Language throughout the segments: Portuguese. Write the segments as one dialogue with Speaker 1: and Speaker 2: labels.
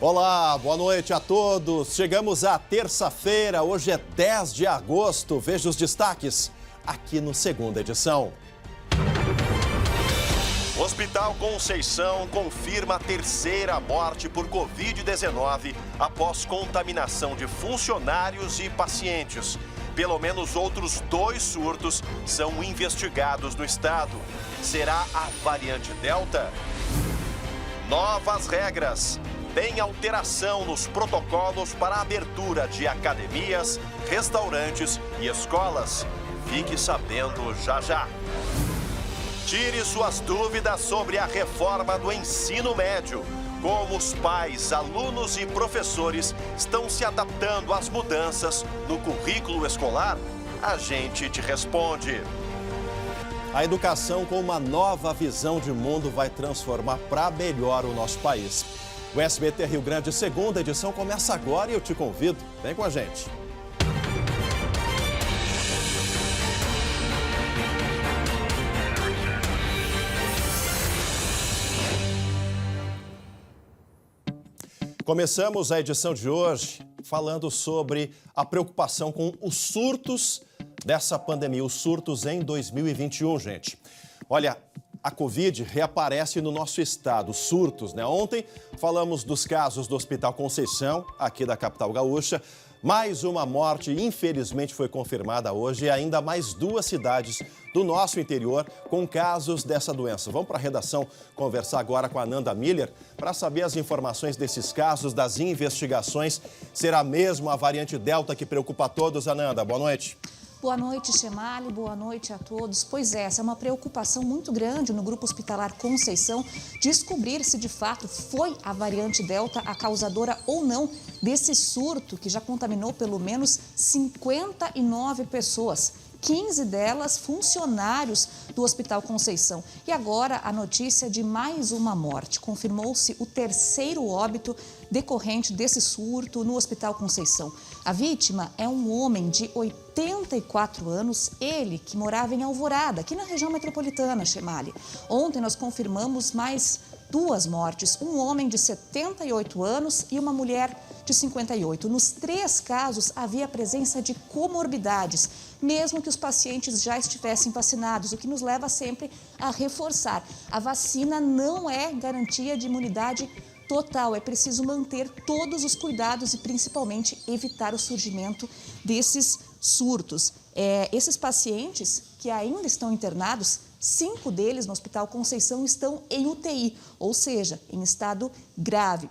Speaker 1: Olá, boa noite a todos. Chegamos à terça-feira, hoje é 10 de agosto. Veja os destaques aqui no Segunda Edição. Hospital Conceição confirma a terceira morte por Covid-19 após contaminação de funcionários e pacientes. Pelo menos outros 2 surtos são investigados no estado. Será a variante Delta? Novas regras. Tem alteração nos protocolos para a abertura de academias, restaurantes e escolas. Fique sabendo já já. Tire suas dúvidas sobre a reforma do ensino médio. Como os pais, alunos e professores estão se adaptando às mudanças no currículo escolar? A gente te responde. A educação com uma nova visão de mundo vai transformar para melhor o nosso país. O SBT Rio Grande Segunda Edição começa agora e eu te convido. Vem com a gente. Começamos a edição de hoje falando sobre a preocupação com os surtos dessa pandemia, os surtos em 2021, gente. Olha, a Covid reaparece no nosso estado, surtos, né? Ontem falamos dos casos do Hospital Conceição, aqui da capital gaúcha. Mais uma morte, infelizmente, foi confirmada hoje e ainda mais 2 cidades do nosso interior com casos dessa doença. Vamos para a redação conversar agora com a Ananda Miller para saber as informações desses casos, das investigações. Será mesmo a variante Delta que preocupa a todos, Ananda? Boa noite.
Speaker 2: Boa noite, Chemali. Boa noite a todos. Pois é, essa é uma preocupação muito grande no Grupo Hospitalar Conceição descobrir se de fato foi a variante Delta a causadora ou não desse surto que já contaminou pelo menos 59 pessoas. 15 delas funcionários do Hospital Conceição. E agora a notícia de mais uma morte. Confirmou-se o 3º óbito decorrente desse surto no Hospital Conceição. A vítima é um homem de 84 anos, ele que morava em Alvorada, aqui na região metropolitana, Chemali. Ontem nós confirmamos mais 2 mortes, um homem de 78 anos e uma mulher de 58. Nos 3 casos havia presença de comorbidades, mesmo que os pacientes já estivessem vacinados, o que nos leva sempre a reforçar. A vacina não é garantia de imunidade total, é preciso manter todos os cuidados e principalmente evitar o surgimento desses surtos. Esses pacientes que ainda estão internados, 5 deles no Hospital Conceição estão em UTI, ou seja, em estado grave.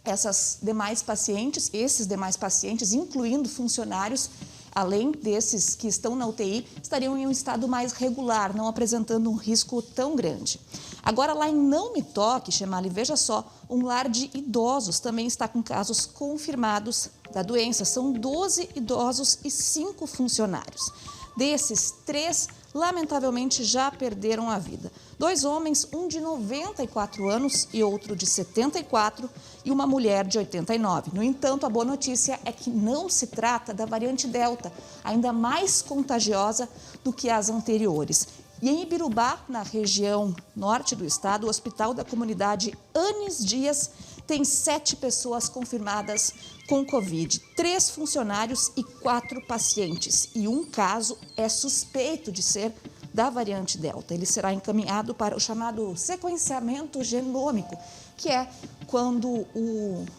Speaker 2: Esses demais pacientes, incluindo funcionários, além desses que estão na UTI, estariam em um estado mais regular, não apresentando um risco tão grande. Agora, lá em Não Me Toque, Chemali, veja só, um lar de idosos também está com casos confirmados da doença. São 12 idosos e 5 funcionários. Desses, 3, lamentavelmente, já perderam a vida. 2 homens, um de 94 anos e outro de 74, e uma mulher de 89. No entanto, a boa notícia é que não se trata da variante Delta, ainda mais contagiosa do que as anteriores. E em Ibirubá, na região norte do estado, o Hospital da Comunidade Anis Dias tem 7 pessoas confirmadas com Covid, 3 funcionários e 4 pacientes. E um caso é suspeito de ser da variante Delta. Ele será encaminhado para o chamado sequenciamento genômico, que é quando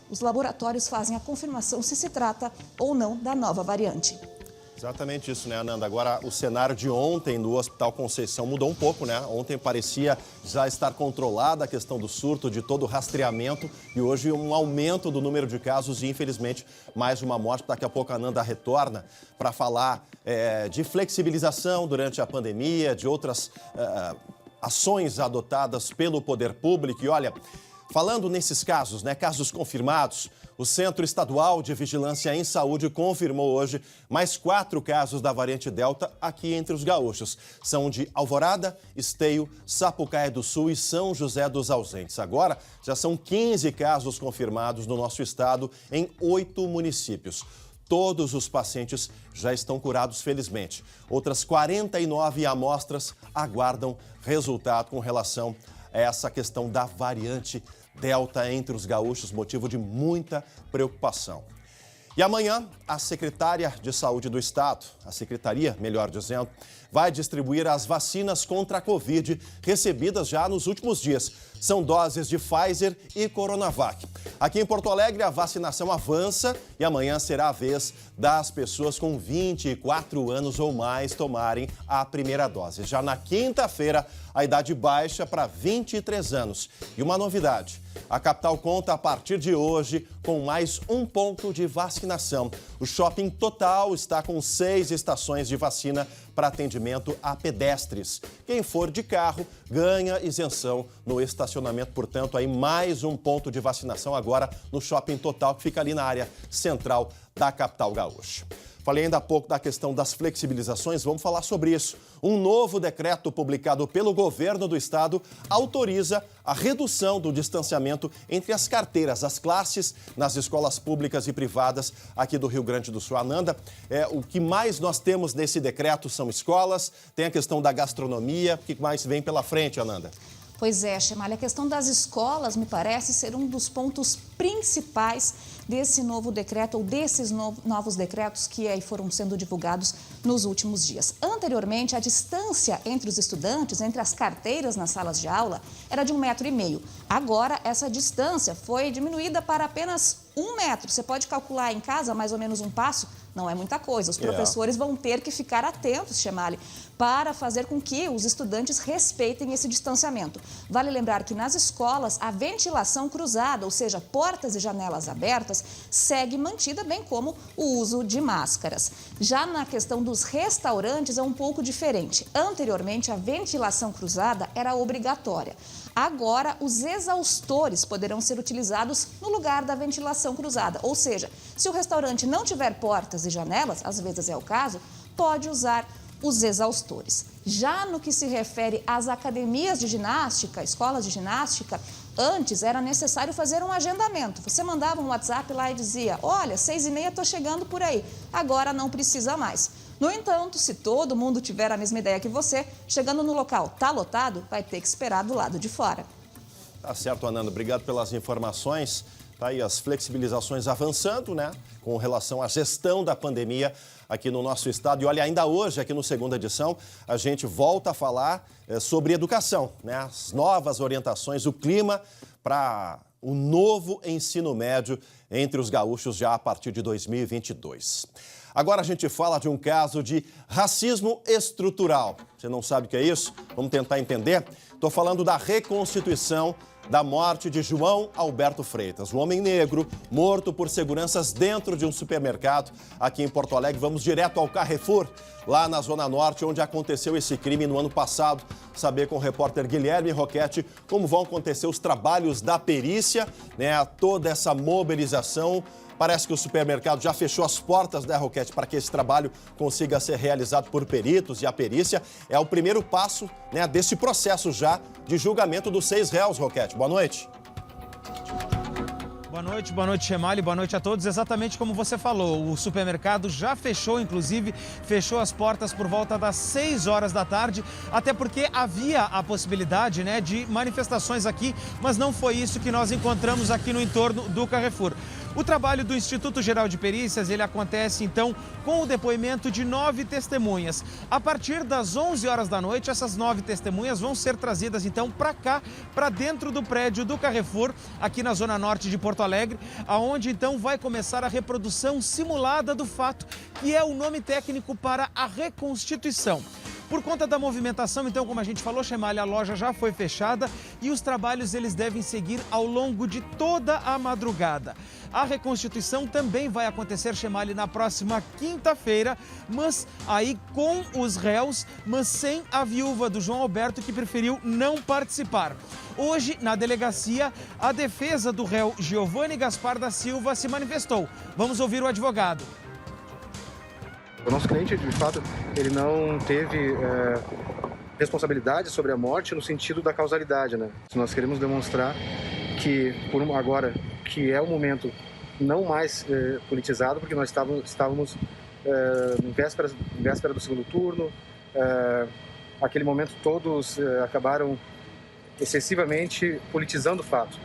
Speaker 2: os laboratórios fazem a confirmação se trata ou não da nova variante.
Speaker 1: Exatamente isso, né, Ananda? Agora, o cenário de ontem no Hospital Conceição mudou um pouco, né? Ontem parecia já estar controlada a questão do surto, de todo o rastreamento, e hoje um aumento do número de casos e, infelizmente, mais uma morte. Daqui a pouco a Ananda retorna para falar de flexibilização durante a pandemia, de outras ações adotadas pelo poder público. E olha, falando nesses casos, né, casos confirmados, o Centro Estadual de Vigilância em Saúde confirmou hoje mais 4 casos da variante Delta aqui entre os gaúchos. São de Alvorada, Esteio, Sapucaí do Sul e São José dos Ausentes. Agora, já são 15 casos confirmados no nosso estado em 8 municípios. Todos os pacientes já estão curados, felizmente. Outras 49 amostras aguardam resultado com relação a essa questão da variante Delta entre os gaúchos, motivo de muita preocupação. E amanhã, a secretária de Saúde do Estado, a secretaria, melhor dizendo, vai distribuir as vacinas contra a Covid recebidas já nos últimos dias. São doses de Pfizer e Coronavac. Aqui em Porto Alegre, a vacinação avança e amanhã será a vez das pessoas com 24 anos ou mais tomarem a primeira dose. Já na quinta-feira, a idade baixa para 23 anos. E uma novidade, a capital conta a partir de hoje com mais um ponto de vacinação. O Shopping Total está com 6 estações de vacina para atendimento a pedestres. Quem for de carro ganha isenção no estacionamento. Portanto, aí mais um ponto de vacinação agora no Shopping Total, que fica ali na área central da capital gaúcha. Falei ainda há pouco da questão das flexibilizações, vamos falar sobre isso. Um novo decreto publicado pelo governo do estado autoriza a redução do distanciamento entre as carteiras, as classes nas escolas públicas e privadas aqui do Rio Grande do Sul. Ananda, o que mais nós temos nesse decreto são escolas, tem a questão da gastronomia, o que mais vem pela frente, Ananda?
Speaker 2: Pois é, Chemali, a questão das escolas me parece ser um dos pontos principais desse novo decreto ou desses novos decretos que aí foram sendo divulgados nos últimos dias. Anteriormente, a distância entre os estudantes, entre as carteiras nas salas de aula, era de 1,5 metro. Agora, essa distância foi diminuída para apenas 1 metro. Você pode calcular em casa mais ou menos um passo? Não é muita coisa. Os professores vão ter que ficar atentos, Chemali, para fazer com que os estudantes respeitem esse distanciamento. Vale lembrar que nas escolas a ventilação cruzada, ou seja, portas e janelas abertas, segue mantida, bem como o uso de máscaras. Já na questão dos restaurantes é um pouco diferente. Anteriormente, a ventilação cruzada era obrigatória. Agora, os exaustores poderão ser utilizados no lugar da ventilação cruzada. Ou seja, se o restaurante não tiver portas e janelas, às vezes é o caso, pode usar os exaustores. Já no que se refere às academias de ginástica, escolas de ginástica, antes era necessário fazer um agendamento. Você mandava um WhatsApp lá e dizia, olha, 6h30 estou chegando por aí. Agora não precisa mais. No entanto, se todo mundo tiver a mesma ideia que você, chegando no local está lotado, vai ter que esperar do lado de fora.
Speaker 1: Tá certo, Ananda. Obrigado pelas informações. Tá aí as flexibilizações avançando, né? Com relação à gestão da pandemia aqui no nosso estado. E olha, ainda hoje, aqui no Segunda Edição, a gente volta a falar sobre educação, né? As novas orientações, o clima para o novo ensino médio entre os gaúchos já a partir de 2022. Agora a gente fala de um caso de racismo estrutural. Você não sabe o que é isso? Vamos tentar entender? Estou falando da reconstituição da morte de João Alberto Freitas, um homem negro morto por seguranças dentro de um supermercado aqui em Porto Alegre. Vamos direto ao Carrefour, lá na Zona Norte, onde aconteceu esse crime no ano passado. Saber com o repórter Guilherme Roquete como vão acontecer os trabalhos da perícia, né? Toda essa mobilização. Parece que o supermercado já fechou as portas da Roquete para que esse trabalho consiga ser realizado por peritos, e a perícia é o primeiro passo, né, desse processo já de julgamento dos 6 réus, Roquete. Boa noite.
Speaker 3: Boa noite, Chemali, boa noite a todos. Exatamente como você falou, o supermercado já fechou, inclusive fechou as portas por volta das 6 horas da tarde, até porque havia a possibilidade, né, de manifestações aqui, mas não foi isso que nós encontramos aqui no entorno do Carrefour. O trabalho do Instituto Geral de Perícias, ele acontece então com o depoimento de 9 testemunhas. A partir das 11 horas da noite, essas 9 testemunhas vão ser trazidas então para cá, para dentro do prédio do Carrefour, aqui na Zona Norte de Porto Alegre, aonde então vai começar a reprodução simulada do fato, que é o nome técnico para a reconstituição. Por conta da movimentação, então, como a gente falou, Chemali, a loja já foi fechada e os trabalhos eles devem seguir ao longo de toda a madrugada. A reconstituição também vai acontecer, Chemali, na próxima quinta-feira, mas aí com os réus, mas sem a viúva do João Alberto, que preferiu não participar. Hoje, na delegacia, a defesa do réu Giovanni Gaspar da Silva se manifestou. Vamos ouvir o advogado.
Speaker 4: O nosso cliente, de fato, ele não teve responsabilidade sobre a morte no sentido da causalidade, né? Nós queremos demonstrar que, agora, que é um momento não mais politizado, porque nós estávamos em véspera do segundo turno, aquele momento todos acabaram excessivamente politizando o fato.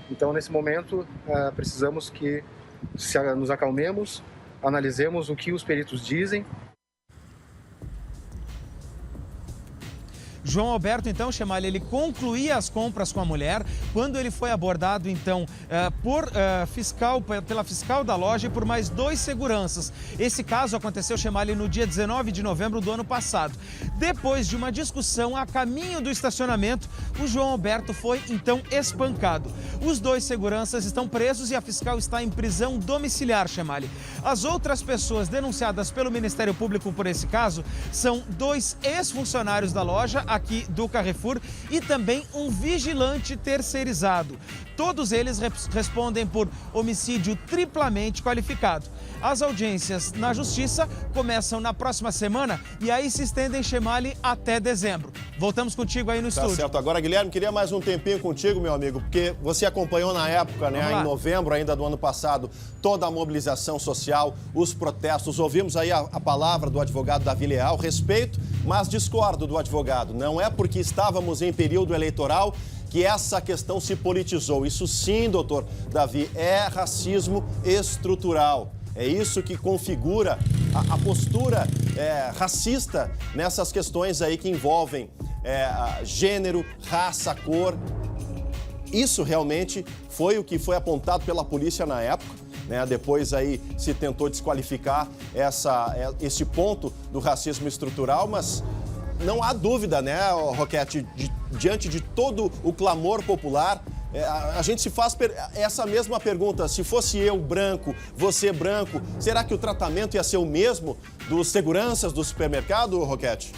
Speaker 4: Então, nesse momento, precisamos que nos acalmemos, analisemos o que os peritos dizem.
Speaker 3: João Alberto, então, Chemalli, ele concluía as compras com a mulher quando ele foi abordado, então, pela fiscal da loja e por mais 2 seguranças. Esse caso aconteceu, Chemalli, no dia 19 de novembro do ano passado. Depois de uma discussão a caminho do estacionamento, o João Alberto foi, então, espancado. Os 2 seguranças estão presos e a fiscal está em prisão domiciliar, Chemalli. As outras pessoas denunciadas pelo Ministério Público por esse caso são 2 ex-funcionários da loja aqui do Carrefour e também um vigilante terceirizado. Todos eles respondem por homicídio triplamente qualificado. As audiências na Justiça começam na próxima semana e aí se estendem, Chemalli, até dezembro. Voltamos contigo aí no estúdio.
Speaker 1: Tá certo. Agora, Guilherme, queria mais um tempinho contigo, meu amigo, porque você acompanhou na época, né, em novembro ainda do ano passado, toda a mobilização social, os protestos. Ouvimos aí a palavra do advogado Davi Leal, respeito, mas discordo do advogado. Não é porque estávamos em período eleitoral que essa questão se politizou. Isso sim, doutor Davi, é racismo estrutural. É isso que configura a postura racista nessas questões aí que envolvem gênero, raça, cor. Isso realmente foi o que foi apontado pela polícia na época, né? Depois aí se tentou desqualificar esse ponto do racismo estrutural, mas não há dúvida, né, Roquete, diante de todo o clamor popular, a gente se faz essa mesma pergunta. Se fosse eu branco, você branco, será que o tratamento ia ser o mesmo dos seguranças do supermercado, Roquete?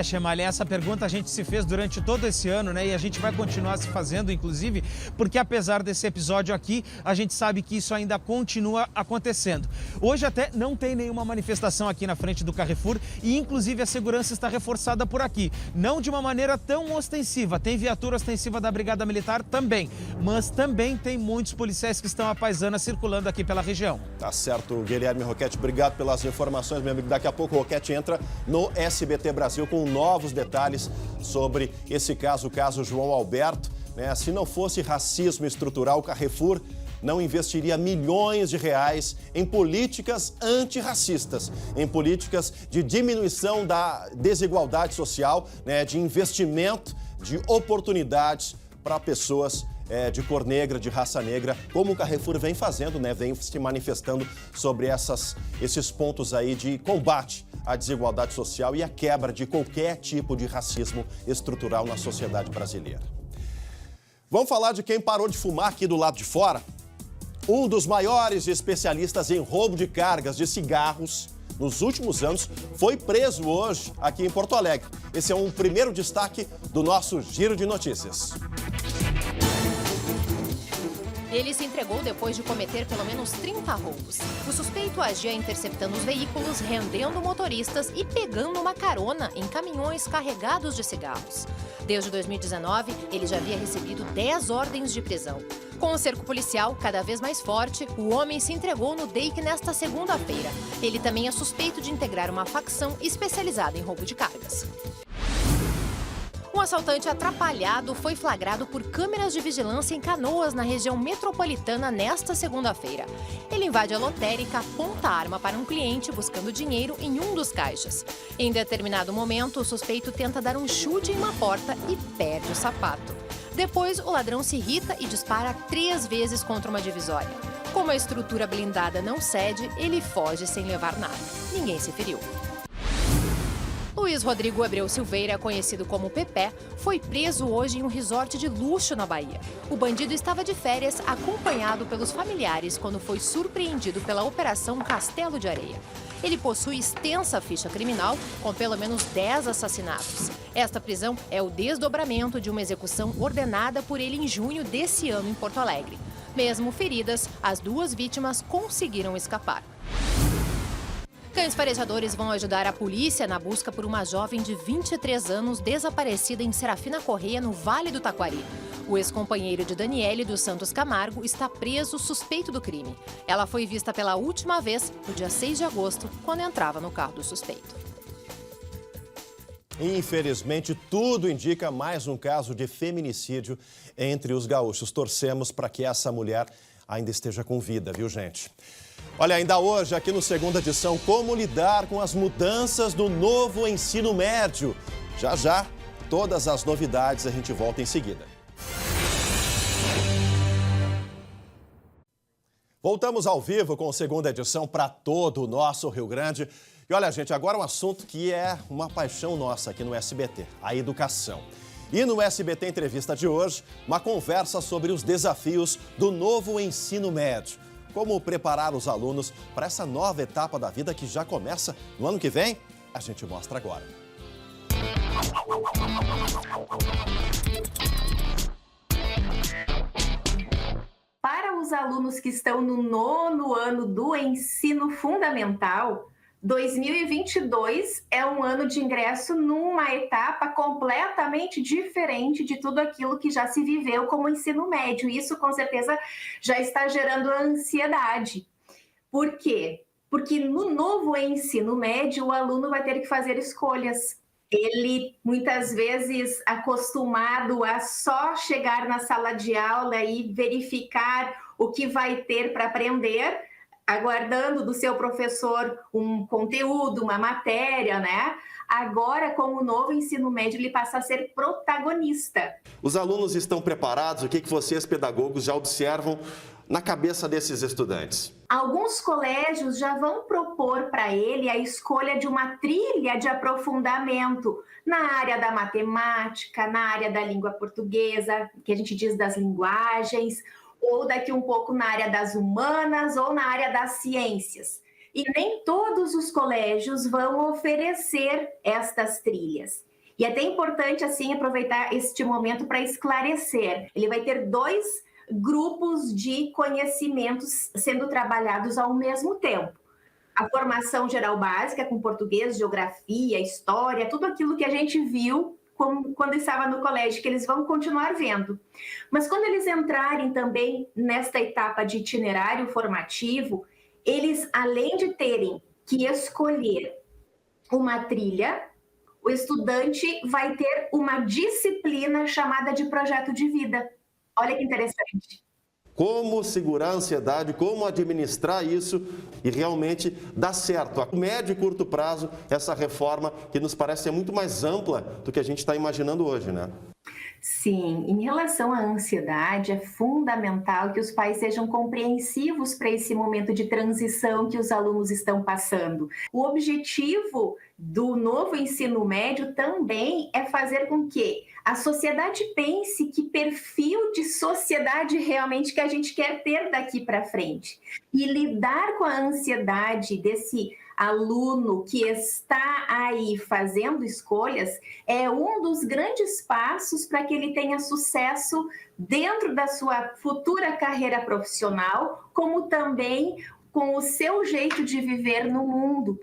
Speaker 3: Chemalli, essa pergunta a gente se fez durante todo esse ano, né? E a gente vai continuar se fazendo, inclusive, porque apesar desse episódio aqui, a gente sabe que isso ainda continua acontecendo. Hoje até não tem nenhuma manifestação aqui na frente do Carrefour e, inclusive, a segurança está reforçada por aqui. Não de uma maneira tão ostensiva, tem viatura ostensiva da Brigada Militar também, mas também tem muitos policiais que estão à paisana circulando aqui pela região.
Speaker 1: Tá certo, Guilherme Roquete, obrigado pelas informações, meu amigo. Daqui a pouco o Roquete entra no SBT Brasil com novos detalhes sobre esse caso, o caso João Alberto, né? Se não fosse racismo estrutural, o Carrefour não investiria milhões de reais em políticas antirracistas, em políticas de diminuição da desigualdade social, né? De investimento, de oportunidades para pessoas de cor negra, de raça negra, como o Carrefour vem fazendo, né? Vem se manifestando sobre esses pontos aí de combate à desigualdade social e à quebra de qualquer tipo de racismo estrutural na sociedade brasileira. Vamos falar de quem parou de fumar aqui do lado de fora? Um dos maiores especialistas em roubo de cargas de cigarros nos últimos anos foi preso hoje aqui em Porto Alegre. Esse é um primeiro destaque do nosso Giro de Notícias.
Speaker 5: Ele se entregou depois de cometer pelo menos 30 roubos. O suspeito agia interceptando os veículos, rendendo motoristas e pegando uma carona em caminhões carregados de cigarros. Desde 2019, ele já havia recebido 10 ordens de prisão. Com o cerco policial cada vez mais forte, o homem se entregou no DEIC nesta segunda-feira. Ele também é suspeito de integrar uma facção especializada em roubo de cargas. Um assaltante atrapalhado foi flagrado por câmeras de vigilância em Canoas, na região metropolitana, nesta segunda-feira. Ele invade a lotérica, aponta a arma para um cliente buscando dinheiro em um dos caixas. Em determinado momento, o suspeito tenta dar um chute em uma porta e perde o sapato. Depois, o ladrão se irrita e dispara 3 vezes contra uma divisória. Como a estrutura blindada não cede, ele foge sem levar nada. Ninguém se feriu. Luiz Rodrigo Abreu Silveira, conhecido como Pepé, foi preso hoje em um resort de luxo na Bahia. O bandido estava de férias, acompanhado pelos familiares, quando foi surpreendido pela Operação Castelo de Areia. Ele possui extensa ficha criminal, com pelo menos 10 assassinatos. Esta prisão é o desdobramento de uma execução ordenada por ele em junho desse ano em Porto Alegre. Mesmo feridas, as 2 vítimas conseguiram escapar. Cães farejadores vão ajudar a polícia na busca por uma jovem de 23 anos desaparecida em Serafina Correia, no Vale do Taquari. O ex-companheiro de Daniele dos Santos Camargo está preso suspeito do crime. Ela foi vista pela última vez no dia 6 de agosto, quando entrava no carro do suspeito.
Speaker 1: Infelizmente, tudo indica mais um caso de feminicídio entre os gaúchos. Torcemos para que essa mulher ainda esteja com vida, viu, gente? Olha, ainda hoje, aqui no Segunda Edição, como lidar com as mudanças do novo ensino médio. Já, já, todas as novidades a gente volta em seguida. Voltamos ao vivo com a Segunda Edição para todo o nosso Rio Grande. E olha, gente, agora um assunto que é uma paixão nossa aqui no SBT, a educação. E no SBT Entrevista de hoje, uma conversa sobre os desafios do novo ensino médio. Como preparar os alunos para essa nova etapa da vida que já começa no ano que vem? A gente mostra agora.
Speaker 6: Para os alunos que estão no 9º ano do ensino fundamental, 2022 é um ano de ingresso numa etapa completamente diferente de tudo aquilo que já se viveu como ensino médio. Isso, com certeza, já está gerando ansiedade. Por quê? Porque no novo ensino médio, o aluno vai ter que fazer escolhas. Ele, muitas vezes, acostumado a só chegar na sala de aula e verificar o que vai ter para aprender, aguardando do seu professor um conteúdo, uma matéria, né? Agora, com o novo ensino médio, ele passa a ser protagonista.
Speaker 1: Os alunos estão preparados? O que vocês, pedagogos, já observam na cabeça desses estudantes?
Speaker 6: Alguns colégios já vão propor para ele a escolha de uma trilha de aprofundamento na área da matemática, na área da língua portuguesa, que a gente diz das linguagens, ou daqui um pouco na área das humanas ou na área das ciências. E nem todos os colégios vão oferecer estas trilhas. E é até importante, assim, aproveitar este momento para esclarecer. Ele vai ter 2 grupos de conhecimentos sendo trabalhados ao mesmo tempo. A formação geral básica, com português, geografia, história, tudo aquilo que a gente viu quando estava no colégio, que eles vão continuar vendo. Mas quando eles entrarem também nesta etapa de itinerário formativo, eles, além de terem que escolher uma trilha, o estudante vai ter uma disciplina chamada de projeto de vida. Olha que interessante.
Speaker 1: Como segurar a ansiedade, como administrar isso e realmente dar certo. A médio e curto prazo, essa reforma que nos parece ser muito mais ampla do que a gente está imaginando hoje, né?
Speaker 6: Sim, em relação à ansiedade, é fundamental que os pais sejam compreensivos para esse momento de transição que os alunos estão passando. O objetivo do novo ensino médio também é fazer com que a sociedade pense que perfil de sociedade realmente que a gente quer ter daqui para frente. E lidar com a ansiedade desse aluno que está aí fazendo escolhas é um dos grandes passos para que ele tenha sucesso dentro da sua futura carreira profissional, como também com o seu jeito de viver no mundo.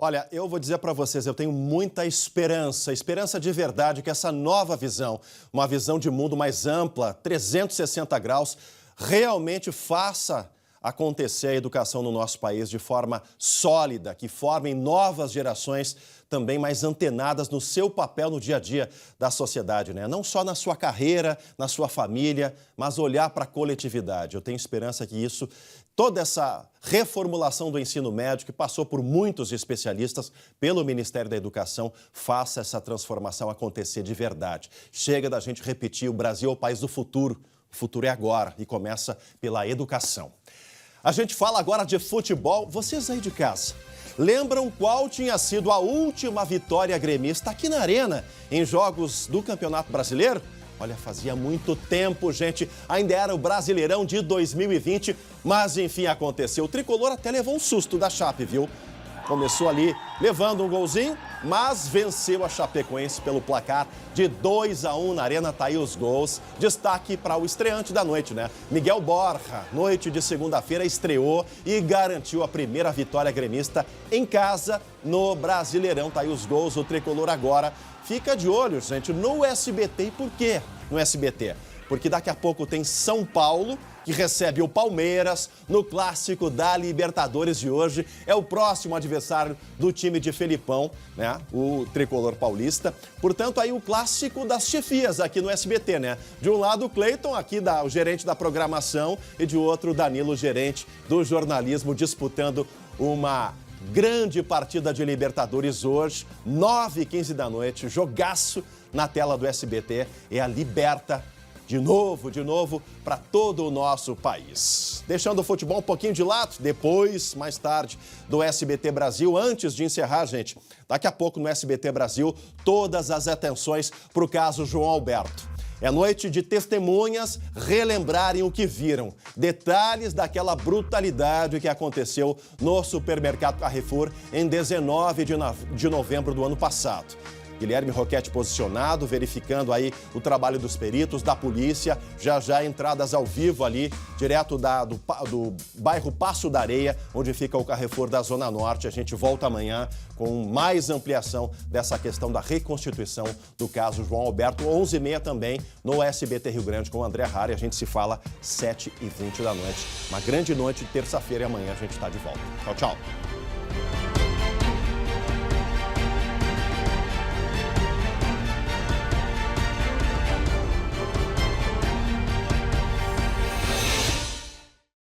Speaker 1: Olha, eu vou dizer para vocês, eu tenho muita esperança de verdade que essa nova visão, uma visão de mundo mais ampla, 360 graus, realmente faça acontecer a educação no nosso país de forma sólida, que formem novas gerações também mais antenadas no seu papel no dia a dia da sociedade, né? Não só na sua carreira, na sua família, mas olhar para a coletividade. Eu tenho esperança que isso, toda essa reformulação do ensino médio, que passou por muitos especialistas, pelo Ministério da Educação, faça essa transformação acontecer de verdade. Chega da gente repetir, o Brasil é o país do futuro. O futuro é agora e começa pela educação. A gente fala agora de futebol. Vocês aí de casa, lembram qual tinha sido a última vitória gremista aqui na Arena em jogos do Campeonato Brasileiro? Olha, fazia muito tempo, gente. Ainda era o Brasileirão de 2020, mas enfim aconteceu. O Tricolor até levou um susto da Chape, viu? Começou ali levando um golzinho, mas venceu a Chapecoense pelo placar de 2-1 na Arena. Tá aí os gols. Destaque para o estreante da noite, né? Miguel Borja, noite de segunda-feira, estreou e garantiu a primeira vitória gremista em casa no Brasileirão. Tá aí os gols. O Tricolor agora fica de olho, gente, no SBT. E por quê no SBT? porque daqui a pouco tem São Paulo, que recebe o Palmeiras no clássico da Libertadores de hoje. É o próximo adversário do time de Felipão, né? O tricolor paulista. Portanto, aí o clássico das chefias aqui no SBT, né? De um lado o Cleiton, aqui o gerente da programação, e de outro o Danilo, gerente do jornalismo, disputando uma grande partida de Libertadores hoje, 9h15 da noite, jogaço na tela do SBT. É a Liberta de novo, para todo o nosso país. Deixando o futebol um pouquinho de lado, depois, mais tarde, do SBT Brasil. Antes de encerrar, gente, daqui a pouco no SBT Brasil, todas as atenções para o caso João Alberto. É noite de testemunhas relembrarem o que viram. Detalhes daquela brutalidade que aconteceu no supermercado Carrefour em 19 de novembro do ano passado. Guilherme Roquette posicionado, verificando aí o trabalho dos peritos, da polícia, já entradas ao vivo ali, direto do bairro Passo da Areia, onde fica o Carrefour da Zona Norte. A gente volta amanhã com mais ampliação dessa questão da reconstituição do caso João Alberto, 11h30 também no SBT Rio Grande com o André Hari. A gente se fala 7h20 da noite. Uma grande noite de terça-feira e amanhã a gente está de volta. Tchau, tchau.